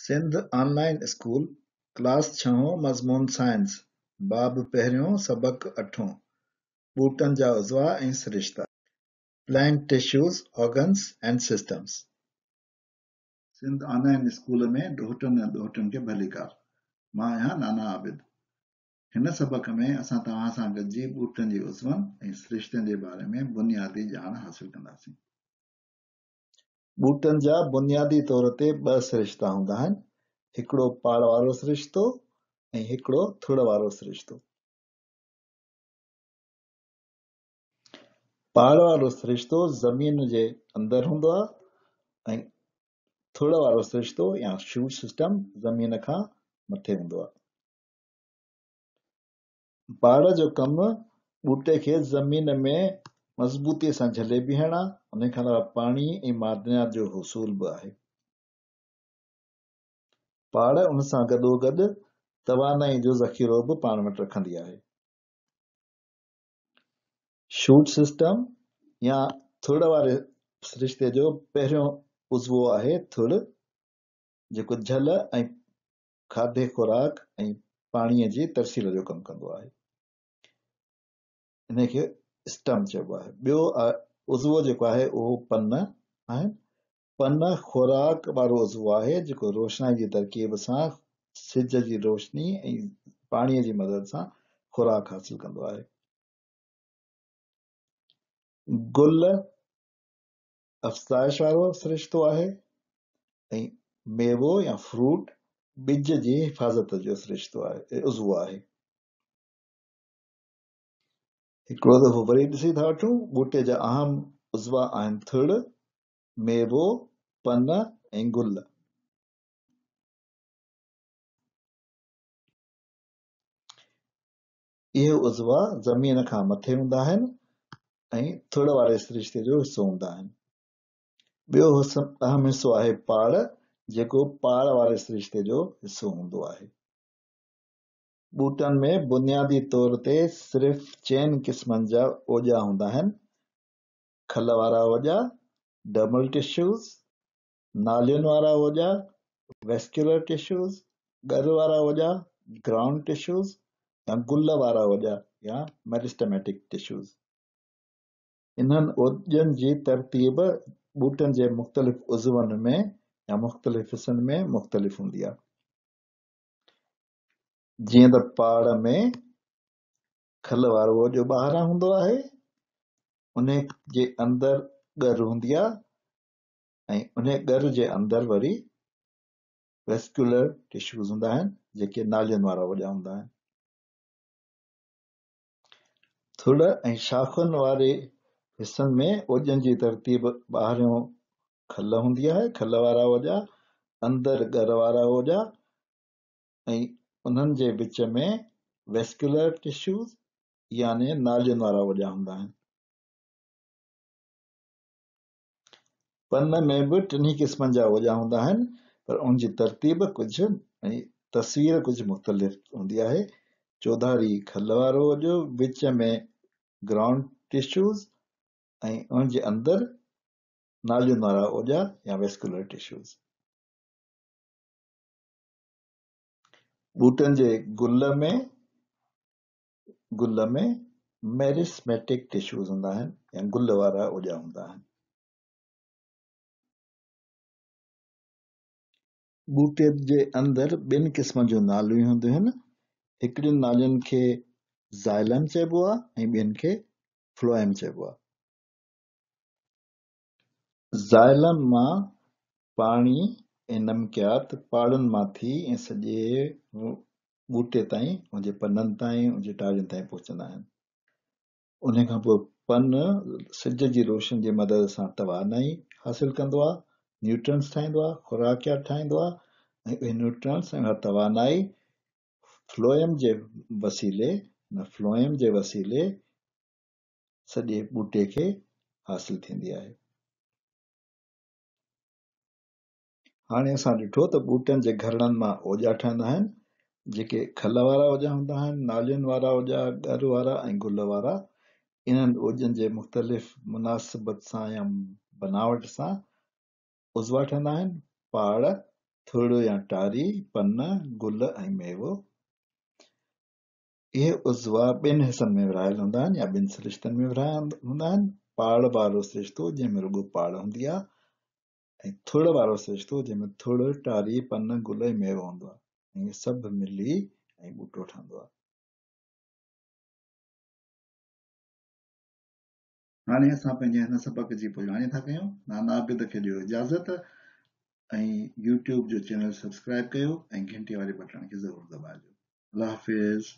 Sindh online school class 6 मज़मून science बाब पहिरियों सबक 8 ॿूटनि जा उज़वा ऐं सिरिश्ता plant tissues organs and systems. Sindh online school में ॾोहटनि ऐं ॾोहटनि खे भली कार। मां आहियां नाना आबिद। हिन सबक में असां तव्हां सां गॾिजी ॿूटनि जे उज़वनि ऐं सिरिश्तनि जे बारे में बुनियादी ॼाण हासिल कंदासीं। ॿूटनि जा बुनियादी तौर ते ॿ सिरिश्ता हूंदा आहिनि, हिकिड़ो पाड़ वारो सिरिश्तो ऐं हिकिड़ो थुड़ वारो सिरिश्तो। पाड़ वारो सिरिश्तो ज़मीन जे अंदरि हूंदो आहे ऐं थुड़ वारो सिरिश्तो या शूट सिस्टम ज़मीन खां मथे हूंदो आहे। पाड़ जो कमु ॿूटे खे ज़मीन में मज़बूतीअ सां झले बीहणु आहे, उन खां अलावा पाणी ऐं मादनियात जो हुसूल बि आहे। पाड़ उन सां गॾोगॾु तवानाई जो ज़ख़ीरो बि पाण वटि रखंदी आहे। शूट सिस्टम या थुड़ वारे सिरिश्ते जो पहिरियों उज़वो आहे थुड़, जेको झल ऐं खाधे खुराक ऐं पाणीअ जी तरसील जो कमु कंदो आहे। इनखे स्टम चइबो आहे। ॿियो उज़वो जेको आहे उहो पन आहिनि। पन खुराक वारो उज़वो आहे जेको रोशनाई जी तरकीब सां सिज जी रोशनी ऐं पाणीअ जी मदद सां खुराक हासिल कंदो आहे। गुल अफ़्ज़ाइश वारो सिरिश्तो आहे ऐं मेवो या फ्रूट ॿिज जी हिफ़ाज़त जो सिरिश्तो आहे, उज़वो आहे। हिकिड़ो दफ़ो वरी ॾिसी था वठूं, ॿूटे जा अहम उज़वा आहिनि थुड़, मेवो, पन ऐं गुल। इहे उज़वा ज़मीन खां मथे हूंदा आहिनि ऐं थुड़ वारे सिरिश्ते जो हिसो हूंदा आहिनि। ॿियो अहम हिसो आहे पाड़, जेको पाड़ वारे सिरिश्ते जो हिसो हूंदो आहे। ॿूटनि में बुनियादी तौर ते सिर्फ़ 4 क़िस्मनि जा ओॼा हूंदा आहिनि: खल वारा ओॼा, डर्मल टिश्यूज़, नालियुनि वारा ओॼा, वेस्कुलर टिश्यूज़, ॻर वारा ओॼा, ग्राउंड टिश्यूज़ या गुल वारा ओॼा या मेरिस्टेमेटिक टिश्यूज़। इन्हनि ओॼनि जी तरतीब ॿूटनि जे मुख़्तलिफ़ उज़वनि में या मुख़्तलिफ़ हिस्सनि में मुख़्तलिफ़ हूंदी आहे। जीअं त पाड़ में खल वारो ओॼो ॿाहिरां हूंदो आहे, उन जे अंदरि ॻर हूंदी आहे ऐं उन ॻर जे अंदरि वरी वेस्कुलर टिश्यूज़ हूंदा आहिनि जेके नालियुनि वारा ओॼा हूंदा आहिनि। थुड़ ऐं शाख़ुनि वारे हिस्सनि में ओॼनि जी तरतीब ॿाहिरियों खल हूंदी आहे, खल वारा ओॼा, अंदरि ॻर वारा ओॼा ऐं उन्हनि जे विच में वेस्कुलर टिश्यूज़ यानी नालियुनि वारा ओॼा हूंदा आहिनि। पन में बि 3 क़िस्मनि जा ओॼा हूंदा आहिनि, पर उन जी तरतीब कुझु ऐं तस्वीर कुझु मुख़्तलिफ़ हूंदी आहे। चौधारी खल वारो ओॼो, विच में ग्राउंड टिश्यूज़ ऐं उन जे अंदरि नालियुनि वारा ओॼा या वेस्कुलर टिश्यूज़। ॿूटनि जे गुल में मेरिस्मेटिक टिश्यूज़ हूंदा आहिनि या गुल वारा ओॼा हूंदा आहिनि। ॿूटे जे अंदरि 2 क़िस्मनि जूं नालियूं हूंदियूं आहिनि। हिकिड़ियुनि नालियुनि खे ज़ाइलम चइबो आहे ऐं ॿियनि खे फ्लोएम चइबो आहे। ज़ाइलम मां पाणी ऐं नमकियात पाड़नि मां थी ऐं सॼे ॿूटे ताईं, उनजे पननि ताईं, उनजे टारियुनि ताईं पहुचंदा आहिनि। उन खां पोइ पन सिज जी रोशनी जी मदद सां तवानाई हासिल कंदो आहे, न्यूट्रन्स ठाहींदो आहे, खुराकियात ठाहींदो आहे ऐं उहे न्यूट्रन्स ऐं तवानाई फ्लोएम जे वसीले सॼे ॿूटे खे हासिल थींदी आहे। हाणे असां ॾिठो त ॿूटनि जे घरड़नि मां ओॼा ठहंदा आहिनि, जेके खल वारा ओॼा हूंदा आहिनि, नालियुनि वारा ओॼा, ॻर वारा ऐं गुल वारा। इन्हनि ओॼनि जे मुख़्तलिफ़ मुनासिबत सां या बनावट सां उज़वा ठहंदा आहिनि। पाड़ थोड़ो या टारी, पन, गुल ऐं मेवो। इहे उज़वा ॿिनि हिसनि में विरहायल हूंदा आहिनि या ॿिनि सिरिश्तनि में विरहायल हूंदा आहिनि। पाड़ वारो सिरिश्तो जंहिंमें रुॻो पाड़ हूंदी आहे, ऐं थुड़ वारो सिरिश्तो जंहिंमें थुड़, टारी, पन, गुल ऐं मेवो हूंदो आहे। इहे सभु मिली ऐं ॿूटो ठहंदो आहे। हाणे असां पंहिंजे हिन सबक़ जी पुॼाणी था कयूं। नाना आबिद खे ॾियो इजाज़त ऐं YouTube जो चैनल सब्सक्राइब कयो ऐं घंटी वारे बटण खे ज़रूरु दॿाइजो। अल्लाह हाफ़िज़।